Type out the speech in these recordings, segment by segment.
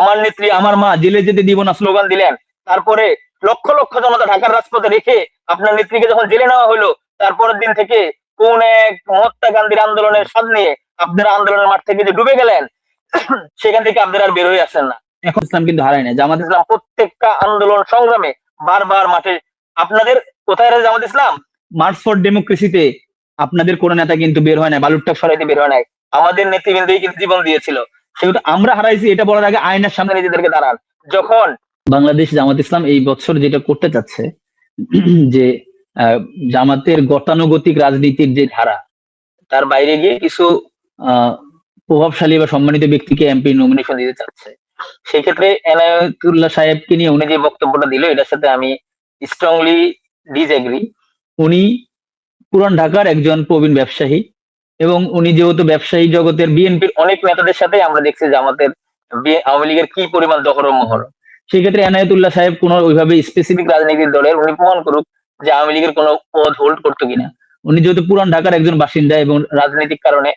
আমার নেত্রী আমার মা জেলে যেতে দিব না স্লোগান দিলেন। তারপরে লক্ষ লক্ষ জনতা ঢাকার রাজপথে রেখে আপনার নেত্রীকে যখন জেলে নেওয়া হলো, তারপরের দিন থেকে কোন এক মহাত্মা গান্ধীর আন্দোলনের স্বাদ নিয়ে আপনারা আন্দোলনের মাঠ থেকে যে ডুবে গেলেন, সেখান থেকে আপনারা আর বের হয়ে আসছেন না। এখন ইসলাম কিন্তু হারায় না। জামাত ইসলাম প্রত্যেকটা আন্দোলন সংগ্রামে বারবার মাঠে। আপনাদের কোথায় রয়েছে জামাত ইসলাম? মার্চ ফর ডেমোক্রেসিতে আপনাদের কোন নেতা কিন্তু বের হয় না, বালুরটাক সরাইতে বের হয় নাই। আমাদের নেতৃবৃন্দই কিন্তু জীবন দিয়েছিল। সেহেতু আমরা হারাইছি এটা বলার আগে আয়নার সামনে নিজেদেরকে দাঁড়ান। যখন বাংলাদেশ জামাত ইসলাম এই বছর যেটা করতে চাচ্ছে, যে জামাতের গতানুগতিক রাজনীতির যে ধারা, তার বাইরে গিয়ে কিছু প্রভাবশালী বা সম্মানিত ব্যক্তিকে এমপি নমিনেশন দিতে চাচ্ছে, সেক্ষেত্রে এনায়েতুল্লাহ সাহেবকে নিয়ে উনি যে বক্তব্যটা দিল, এটার সাথে আমি স্ট্রংলি ডিসএগ্রি। উনি পুরান ঢাকার একজন প্রবীণ ব্যবসায়ী, এবং উনি যেহেতু ব্যবসায়ী জগতের বিএনপির অনেক নেতাদের সাথে আমরা দেখছি জামাতের আওয়ামী লীগের কি পরিমাণ দখল মহল। সেক্ষেত্রে এনায়েতুল্লাহ সাহেব কোন ওইভাবে স্পেসিফিক রাজনৈতিক দলের, উনি প্রমাণ করুক যে আওয়ামী লীগের কোন পদ হোল্ড করতো কিনা। উনি যেহেতু পুরান ঢাকার একজন বাসিন্দা এবং রাজনৈতিক কারণে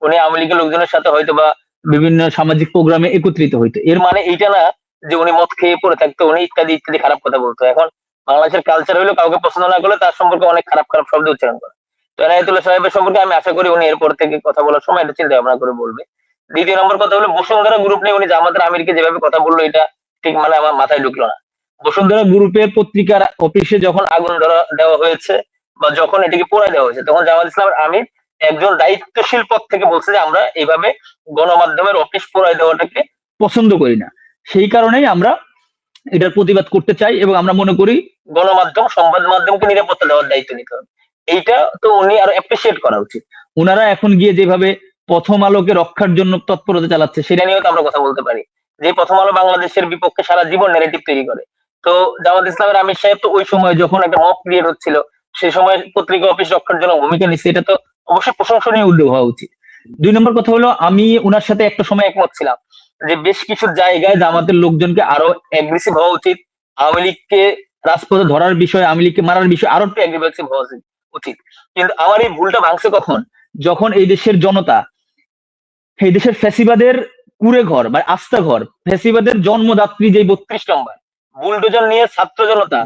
উনি আওয়ামী লীগের লোকজনের সাথে হয়তো বা বিভিন্ন সামাজিক প্রোগ্রামে একত্রিত হইতো, এর মানে এইটা না যে উনি মদ খেয়ে পড়ে থাকতো, উনি ইত্যাদি ইত্যাদি খারাপ কথা বলতো। এখন বাংলাদেশের কালচার হলো কাউকে পছন্দ না করলে তার সম্পর্কে অনেক খারাপ খারাপ শব্দ উচ্চারণ করে। তো এনায়েতুল্লাহ সাহেবের সম্পর্কে আমি আশা করি উনি এরপর থেকে কথা বলার সময় এটা চিন্তা ভাবনা করে বলবে। দ্বিতীয় নম্বর কথা হলো বসুন্ধরা গ্রুপ নিয়ে উনি জামাতের আমিরকে যেভাবে কথা বললো, এটা ঠিক মানে আমার মাথায় ঢুকলো না। বসুন্ধরা গ্রুপের পত্রিকার অফিসে যখন আগুন ধরা দেওয়া হয়েছে বা যখন এটিকে পোড়ায় দেওয়া হয়েছে, তখন জামাত ইসলামের আমির একজন দায়িত্বশীল পদ থেকে বলছে যে আমরা এইভাবে গণমাধ্যমের অফিস পোড়ায় দেওয়াটাকে পছন্দ করি না। সেই কারণেই আমরা এটার প্রতিবাদ করতে চাই, এবং আমরা মনে করি গণমাধ্যম সংবাদ মাধ্যমকে নিরাপত্তা দেওয়ার দায়িত্ব নিতে হবে। এইটা তো উনি আরো অ্যাপ্রিসিয়েট করা উচিত। উনারা এখন গিয়ে যেভাবে প্রথম আলোকে রক্ষার জন্য তৎপরতা চালাচ্ছে, সেটা নিয়েও তো আমরা কথা বলতে পারি। যে প্রথম আলো বাংলাদেশের বিপক্ষে সারা জীবন ন্যারেটিভ তৈরি করে। তো জামাত ইসলামের আমির সাহেব তো ওই সময় যখন একটা মব ক্রিয়েট হচ্ছিল, সেই সময় পত্রিকা অফিস রক্ষার জন্য ভূমিকা নিচ্ছে, এটা তো অবশ্যই প্রশংসনীয় উদ্যোগ হওয়া উচিত। দুই নম্বর কথা হলো, আমি উনার সাথে একটা সময় একমত ছিলাম যে বেশ কিছু জায়গায় জামাতের লোকজনকে আরো অ্যাগ্রেসিভ হওয়া উচিত। আওয়ামী লীগকে রাজপথে ধরার বিষয়, আওয়ামী লীগকে মারার বিষয় আরো একটু অ্যাগ্রেসিভ হওয়া উচিত। কিন্তু আমার এই ভুলটা ভাঙছে কখন? যখন এই দেশের জনতা, এই দেশের ফ্যাসিবাদের কুড়ে ঘর বা আস্থা ঘর, ফ্যাসিবাদের জন্মদাত্রী যে 32 নম্বর বুলডোজার নিয়ে ছাত্র জনতা,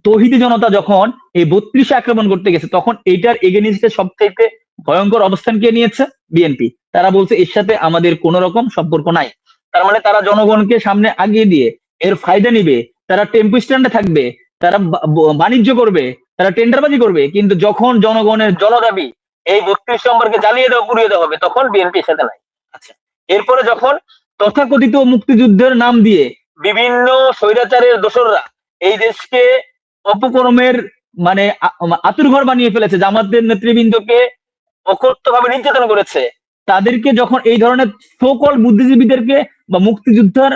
তৌহিদি জনতা যখন এই 32 আক্রমণ করতে গেছে, তখন এইটার এগেনিস্টে সবচাইতে ভয়ঙ্কর অবস্থান কে নিয়েছে? বিএনপি। তারা বলছে এর সাথে আমাদের কোন রকম সম্পর্ক নাই। তার মানে তারা জনগণকে সামনে আগিয়ে দিয়ে এর ফায়দা নিবে, তারা টেম্পো স্ট্যান্ডে থাকবে, তারা বাণিজ্য করবে, তারা টেন্ডারবাজি করবে। কিন্তু যখন জনগণের জনদাবি এই 32 নম্বরকে জ্বালিয়ে দেওয়া পুড়িয়ে দেওয়া হবে, তখন বিএনপির সাথে নাই। আচ্ছা, এরপরে যখন তথাকথিত মুক্তিযুদ্ধের নাম দিয়ে বিভিন্ন স্বৈরাচারের দোসররা এই দেশকে অপকর্মের মানে আতুরঘর বানিয়ে ফেলেছে, জামাতের নেতৃবৃন্দকে অকথ্যভাবে নির্যাতন করেছে, তাদেরকে যখন এই ধরনের সকল বুদ্ধিজীবীদেরকে বা মুক্তিযুদ্ধের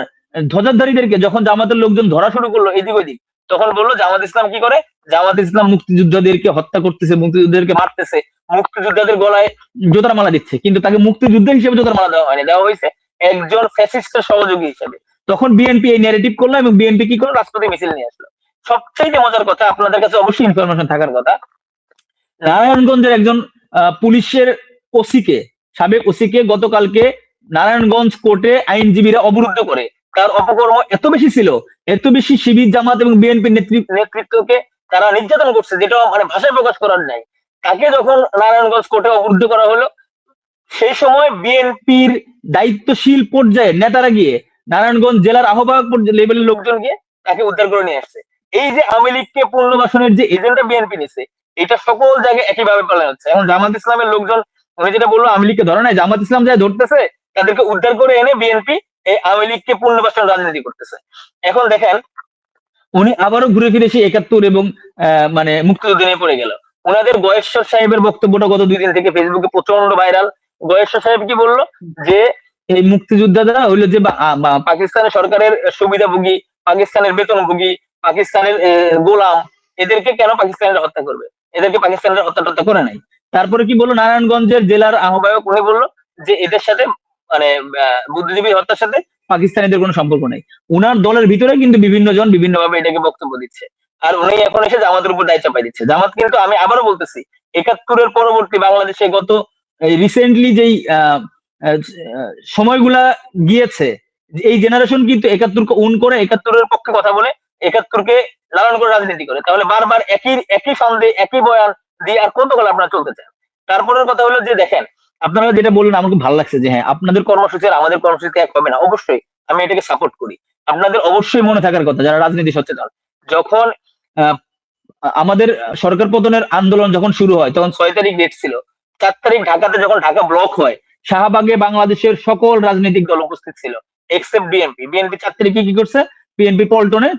ধ্বজাধারীদেরকে যখন জামাতের লোকজন ধরা শুরু করলো এদিক ওদিক, তখন বললো জামাত ইসলাম কি করে? জামাত ইসলাম মুক্তিযোদ্ধাদেরকে হত্যা করতেছে, মুক্তিযোদ্ধাদেরকে মারতেছে, মুক্তিযোদ্ধাদের গলায় জোতার মালা দিচ্ছে। কিন্তু তাকে মুক্তিযোদ্ধা হিসেবে জোতার মালা দেওয়া হয়নি, দেওয়া হয়েছে একজন ফ্যাসিস্টের সহযোগী হিসেবে। তখন বিএনপি এই ন্যারেটিভ করলো এবং বিএনপি কি করলো? রাজপথে মিছিল নিয়ে আসলো। সবচেয়ে মজার কথা, আপনাদের কাছে অবশ্যই ইনফরমেশন থাকার কথা, নারায়ণগঞ্জের একজন পুলিশের ওসিকে, সাবেক ওসিকে গতকালকে নারায়ণগঞ্জ কোর্টে আইনজীবীরা অবরুদ্ধ করে। তার অপকর্ম এত বেশি ছিল, এত বেশি শিবির জামাত এবং বিএনপির নেতৃত্বকে তারা নির্যাতন করছে, যেটা মানে ভাষায় প্রকাশ করার নাই। তাকে যখন নারায়ণগঞ্জ কোর্টে অবরুদ্ধ করা হলো, সেই সময় বিএনপির দায়িত্বশীল পর্যায়ে নেতারা গিয়ে নারায়ণগঞ্জ জেলার আহ্বায়ক লেভেলের লোকজন গিয়ে তাকে উদ্ধার করে নিয়ে আসছে। এই যে আওয়ামী লীগকে পুনর্বাসনের যে এজেন্ডা বিএনপি নিছে, এটা সকল জায়গায় একইভাবে পালন হচ্ছে। এখন জামাত ইসলামের লোকজন, উনি যেটা বললো আওয়ামী লীগকে ধরে নাই, জামাত ইসলাম যারা ধরতেছে তাদেরকে উদ্ধার করে এনে বিএনপি এই আওয়ামী লীগকে পুনর্বাসন রাজনীতি করতেছে। এখন দেখেন উনি আবারও ঘুরে ফিরে সেই 71 এবং মানে মুক্তিযুদ্ধ নিয়ে পড়ে গেল। ওনাদের গয়েশ্বর সাহেবের বক্তব্যটা গত 2 দিন থেকে ফেসবুকে প্রচন্ড ভাইরাল। গয়েশ্বর সাহেব কি বললো? যে এই মুক্তিযোদ্ধারা হইলো যে পাকিস্তানের সরকারের সুবিধাভোগী, পাকিস্তানের বেতনভোগী, পাকিস্তানের গোলাম, এদেরকে কেন পাকিস্তানিরা হত্যা করবে? এদেরকে পাকিস্তানিরা হত্যা করে নাই। তারপরে কি বললো নারায়ণগঞ্জের জেলার আহ্বায়ক, উনি বললো যে এদের সাথে মানে বুদ্ধিজীবী হত্যার সাথে পাকিস্তানিদের কোনো সম্পর্ক নেই। উনার দলের ভিতরে কিন্তু বিভিন্ন জন বিভিন্ন ভাবে এটাকে বক্তব্য দিচ্ছে, আর উনি এখন এসে জামাতের উপর দায় চাপাই দিচ্ছে। জামাত কিন্তু, আমি আবারও বলতেছি, 71-এর পরবর্তী বাংলাদেশে গত রিসেন্টলি যেই সময়গুলা গিয়েছে, এই জেনারেশন কিন্তু ৭১কে উন করে, ৭১-এর পক্ষে কথা বলে, ৭১-কে লালন করে রাজনীতি করে। তাহলে বারবার একই একই সন্দেহ, একই বয়ান দিয়ে আর কতকাল আপনারা চলতে চান? তারপরের কথা হলো যে দেখেন, আপনারা যেটা বললেন আমার খুব ভালো লাগছে যে হ্যাঁ, আপনাদের কর্মসূচি আর আমাদের কর্মসূচি এক হবে না। অবশ্যই আমি এটাকে সাপোর্ট করি। আপনাদের অবশ্যই মনে থাকার কথা যারা রাজনীতি সচেতন, যখন আহ, আমাদের সরকার পতনের আন্দোলন যখন শুরু হয় তখন ৬ তারিখ ডেট ছিল। ৪ তারিখ ঢাকাতে যখন ঢাকা ব্লক হয়, শাহবাগে বাংলাদেশের সকল রাজনৈতিক দল উপস্থিত ছিল এক্সেপ্ট বিএনপি। বিএনপি ৪ তারিখে কি করছে? বিএনপি পল্টনে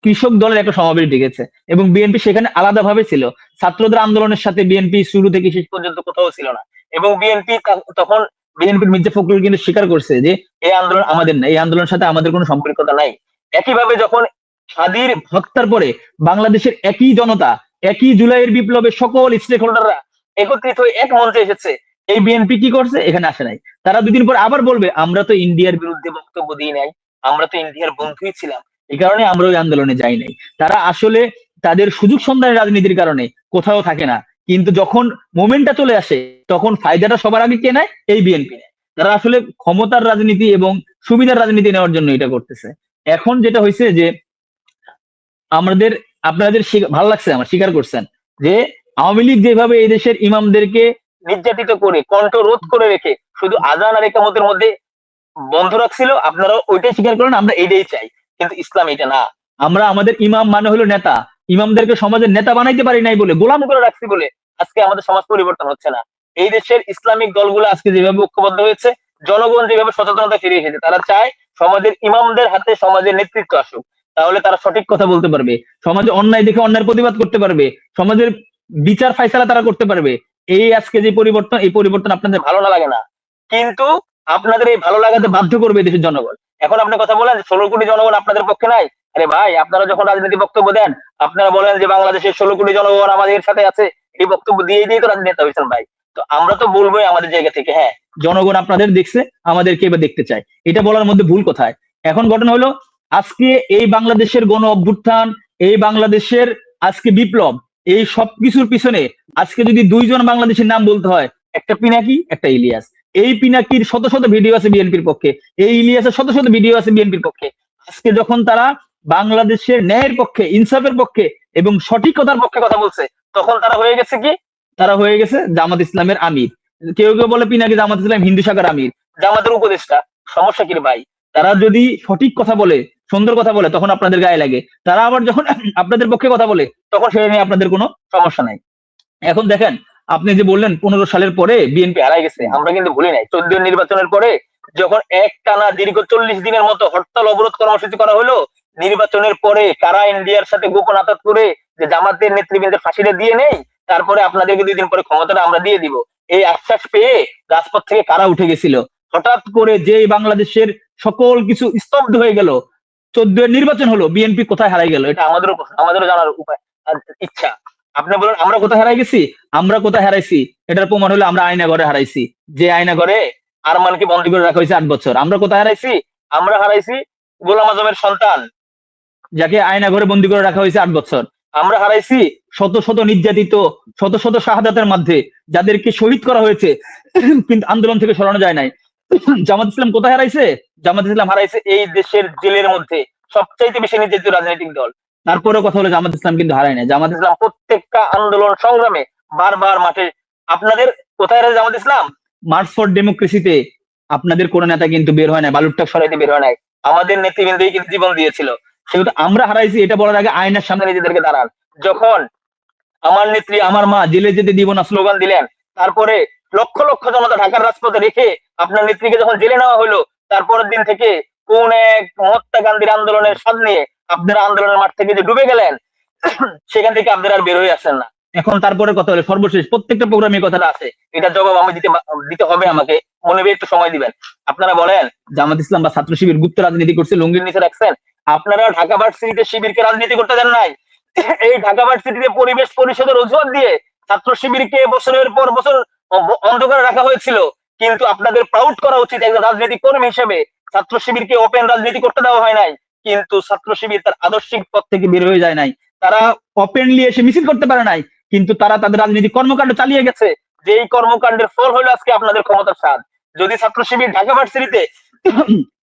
কৃষক দলের একটা সমাবেশ ডেকেছে এবং বিএনপি সেখানে আলাদাভাবে ছিল। ছাত্রদের আন্দোলনের সাথে বিএনপি শুরু থেকে শেষ পর্যন্ত কোথাও ছিল না। এবং বিএনপি তখন বিএনপির মির্জা ফখরুল কিন্তু স্বীকার করছে যে এই আন্দোলন আমাদের না, এই আন্দোলনের সাথে আমাদের কোনো সম্পৃক্ততা নাই। একইভাবে যখন স্বাধীর হত্যার পরে বাংলাদেশের একই জনতা, একই জুলাইয়ের বিপ্লবের সকল স্টেক হোল্ডাররা একত্রিত হয়ে এক মঞ্চে এসেছে, এই বিএনপি কি করছে? এখানে আসে নাই। তারা দুদিন পর আবার বলবে আমরা তো ইন্ডিয়ার বিরুদ্ধে বক্তব্য দিই নাই, আমরা তো ইন্ডিয়ার বন্ধুই ছিলাম, এই কারণে আমরা ওই আন্দোলনে যাই নাই। তারা আসলে তাদের সুযোগ সন্ধানের রাজনীতির কারণে কোথাও থাকে না, কিন্তু যখন মোমেন্টটা চলে আসে তখন ফায়দাটা সবার আগে কে নেয়? এই বিএনপি নেয়। তারা আসলে ক্ষমতার রাজনীতি এবং সুবিধার রাজনীতি নেওয়ার জন্য এটা করতেছে। এখন যেটা হয়েছে যে আমাদের, আপনাদের ভালো লাগছে আমার স্বীকার করছেন যে আওয়ামী লীগ যেভাবে এই দেশের ইমামদেরকে নির্যাতিত করে কণ্ঠ রোধ করে রেখে শুধু আজান আর ইকামতের মধ্যে বন্ধ রাখছিল, আপনারা ওইটাই স্বীকার করেন আমরা এইটাই চাই। কিন্তু ইসলাম এটা না। আমরা আমাদের ইমাম মানে হলো নেতা, ইমামদেরকে সমাজের নেতা বানাইতে পারি নাই বলে, গোলাম করে রাখছি বলে আজকে আমাদের সমাজ পরিবর্তন হচ্ছে না। এই দেশের ইসলামিক দলগুলো আজকে যেভাবে ঐক্যবদ্ধ হয়েছে, জনগণ যেভাবে সচেতনতা ফিরে এসেছে, তারা চায় সমাজের ইমামদের হাতে সমাজের নেতৃত্ব আসুক। তাহলে তারা সঠিক কথা বলতে পারবে, সমাজে অন্যায় দেখে অন্যায়ের প্রতিবাদ করতে পারবে, সমাজের বিচার ফাইসালা তারা করতে পারবে। এই আজকে যে পরিবর্তন, এই পরিবর্তন আপনাদের ভালো না লাগে না, কিন্তু আপনাদের এই ভালো লাগাতে বাধ্য করবে দেশের জনগণ। এখন আপনি কথা বলেন ১৬ কোটি জনগণ আপনাদের পক্ষে নাই। আরে ভাই, আপনারা যখন রাজনীতি বক্তব্য দেন আপনারা বলেন যে বাংলাদেশের ১৬ কোটি জনগণ আমাদের সাথে আছে, এই বক্তব্য দিয়ে দিয়ে তো রাজনীতি হয়েছেন ভাই। তো আমরা তো বলবোই আমাদের জায়গা থেকে, হ্যাঁ জনগণ আপনাদের দেখছে, আমাদেরকে এবার দেখতে চায়। এটা বলার মধ্যে ভুল কোথায়? এখন ঘটনা হলো আজকে এই বাংলাদেশের গণ অভ্যুত্থান, এই বাংলাদেশের আজকে বিপ্লব, এই সবকিছুর পিছনে আজকে যদি দুইজন বাংলাদেশের নাম বলতে হয়, একটা পিনাকি, একটা ইলিয়াস। এই পিনাকির শত শত ভিডিও আছে বিএনপির পক্ষে, এই ইলিয়াসের শত শত ভিডিও আছে বিএনপির পক্ষে। আজকে যখন তারা বাংলাদেশের ন্যায়ের পক্ষে, ইনসাফের পক্ষে এবং সঠিকতার পক্ষে কথা বলছে, তখন তারা হয়ে গেছে কি? তারা হয়ে গেছে জামাত ইসলামের আমির। কেউ কেউ বলে পিনাকি জামাত ইসলাম হিন্দু শাখার আমির, জামাতের উপদেষ্টা। সমস্যা কি রে ভাই? তারা যদি সঠিক কথা বলে, সুন্দর কথা বলে, তখন আপনাদের গায়ে লাগে। তারা আবার যখন আপনাদের পক্ষে কথা বলে, তখন সেটা নিয়ে আপনাদের কোনো সমস্যা নাই। এখন দেখেন, আপনি যে বললেন ১৫ সালের পরে বিএনপি হারাই গেছে, আমরা কিন্তু ভুলি নাই। ১৪ নির্বাচনের পরে যখন একটানা দীর্ঘ ৪০ দিনের মতো হরতাল অবরোধ কর্মসূচি করা হলো, নির্বাচনের পরে কারা ইন্ডিয়ার সাথে গোপন আতাত করে যে জামাতের নেতৃবৃন্দের ফাঁসিটা দিয়ে নেই, তারপরে আপনাদেরকে ২ দিন পরে ক্ষমতাটা আমরা দিয়ে দিব, এই আশ্বাস পেয়ে রাজপথ থেকে কারা উঠে গেছিল। হঠাৎ করে যে বাংলাদেশের সকল কিছু স্তব্ধ হয়ে গেল, ১৪ নির্বাচন হলো, বিএনপি কোথায় হারাই গেল? এটা আমাদেরও প্রশ্ন, আমাদেরও জানার উপায় ইচ্ছা। আপনি বলুন আমরা কোথায় হারাই গেছি? আমরা কোথায় হারাইছি এটার প্রমাণ হলো আমরা আয়না ঘরে হারাইছি। যে আয়না ঘরে আরমানকে বন্দী করে রাখা হয়েছে ৮ বছর। আমরা কোথায় হারাইছি? আমরা হারাইছি গোলাম আজমের সন্তান, যাকে আয়না ঘরে বন্দী করে রাখা হয়েছে ৮ বছর। আমরা হারাইছি শত শত নির্যাতিত, শত শত শাহাদাতের মধ্যে যাদেরকে শহীদ করা হয়েছে, কিন্তু আন্দোলন থেকে সরানো যায় নাই। জামাত ইসলাম কোথায় হারাইছে? জামাত ইসলাম হারাইছে এই দেশের জেলের মধ্যে সবচাইতে বেশি নির্যাতিত রাজনৈতিক দল। তারপরেও কথা হলো জামাত ইসলাম কিন্তু হারায় না। জামাত ইসলাম প্রত্যেকটা আন্দোলন সংগ্রামে বারবার মাঠে। আপনাদের কোথায় হারায় জামাত ইসলাম? মার্চ ফর ডেমোক্রেসিতে আপনাদের কোন নেতা কিন্তু বের হয় না, বালুরটাক সরাইতে বের হয় নাই, আমাদের নেতৃবৃন্দই কিন্তু জীবন দিয়েছিল। সেহেতু আমরা হারাইছি এটা বলার আগে আয়নার সামনে নিজেদেরকে দাঁড়ান। যখন আমার নেত্রী আমার মা জেলে যেতে দিব না স্লোগান দিলেন, তারপরে লক্ষ লক্ষ জনতা ঢাকার রাজপথে রেখে আপনার নেত্রীকে যখন জেলে নেওয়া হলো, তারপরের দিন থেকে কোন এক মহাত্মা গান্ধীর আন্দোলনের স্বাদ নিয়ে আপনারা আন্দোলনের মাঠ থেকে যে ডুবে গেলেন, সেখান থেকে আপনারা আর বের হয়ে আসেন না। এখন তারপরে কথা হলো সর্বশেষ, প্রত্যেকটা প্রোগ্রামে কথাটা আছে, এটা জবাব আমি দিতে হবে আমাকে, মনে হবে একটু সময় দিবেন। আপনারা বলেন জামাত ইসলাম বা ছাত্র শিবির গুপ্ত রাজনীতি করছে, লুঙ্গির নিচে রাখছেন। আপনারা ঢাকা ভার্সিটিতে শিবিরকে রাজনীতি করতে দেন নাই। এই ঢাকা ভার্সিটিতে পরিবেশ পরিষদের অজুহাত দিয়ে ছাত্র শিবিরকে বছরের পর বছর অন্ধকারে রাখা হয়েছিল। কিন্তু আপনাদের প্রাউড করা উচিত, একজন রাজনৈতিক কর্মী হিসেবে ছাত্র শিবিরকে ওপেন রাজনীতি করতে দেওয়া হয় নাই, কিন্তু ছাত্র শিবির তার আদর্শিক পথ থেকে বের হয়ে যায় নাই। তারা ওপেনলি এসে মিছিল করতে পারে নাই, কিন্তু তারা তাদের রাজনৈতিক কর্মকাণ্ড চালিয়ে গেছে। যে এই কর্মকাণ্ডের ফল হলো আজকে আপনাদের ক্ষমতার স্বাদ। যদি ছাত্র শিবির ঢাকা ভার্সিটিতে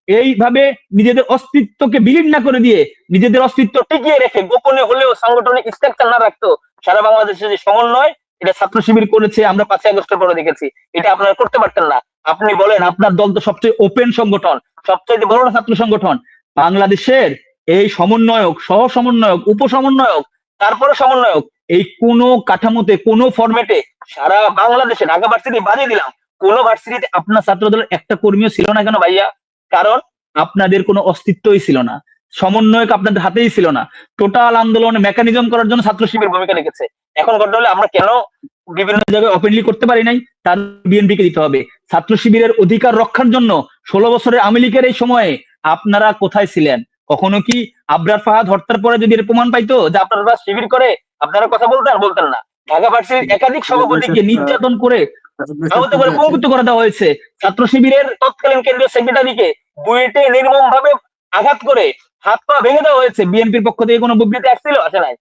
এইভাবে নিজেদের অস্তিত্বকে বিলীন না করে দিয়ে নিজেদের অস্তিত্ব টিকিয়ে রেখে গোপনে হলেও সাংগঠনিক স্ট্রাকচার না রাখতো, সারা বাংলাদেশে যে সমন্বয় এটা ছাত্র শিবির করেছে, আমরা 5ই আগস্টের পরে দেখেছি, এটা আপনারা করতে পারতেন না। আপনি বলেন আপনার দল তো সবচেয়ে ওপেন সংগঠন, সবচেয়ে বড় ছাত্র সংগঠন বাংলাদেশের, এই সমন্বয়ক, সহ সমন্বয়ক, উপসমন্বয়ক, তারপরে সমন্বয়ক, এই কোন কাঠামোতে, কোন ফরম্যাটে সারা বাংলাদেশে, ঢাকা ভার্সিটি বাজিয়ে দিলাম, কোন ভার্সিটিতে আপনার ছাত্র দলের একটা কর্মীও ছিল না কেন ভাইয়া? কারণ আপনাদের কোনো অস্তিত্বই ছিল না, সমন্বয়ক আপনাদের হাতেই ছিল না। টোটাল আন্দোলনে মেকানিজম করার জন্য ছাত্র শিবির ভূমিকা রেখেছে। এখন ঘটনা হলে আমরা কেন বিভিন্ন জায়গায় ওপেনলি করতে পারি নাই, তার বিএনপি কে দিতে হবে। ছাত্র শিবিরের অধিকার রক্ষার জন্য 16 বছরের আওয়ামী লীগের এই সময়ে আপনারা কোথায় ছিলেন? কখনো কি আবরার ফাহাদ হত্যার পরে যদি এর প্রমাণ পাইতো যে আপনারা শিবির করে, আপনারা কথা বলতেন? বলতেন না। ঢাকা ভার্সিটির একাধিক সভাপতিকে নির্যাতন করে, আহত করে, পঙ্গুত্ব করে দেওয়া হয়েছে। ছাত্র শিবিরের তৎকালীন কেন্দ্রীয় সেক্রেটারিকে বুয়েটে নির্মম ভাবে আঘাত করে হাত পা ভেঙে দেওয়া হয়েছে। বিএনপির পক্ষ থেকে কোনো বিবৃতি আসছিল? আসে নাই।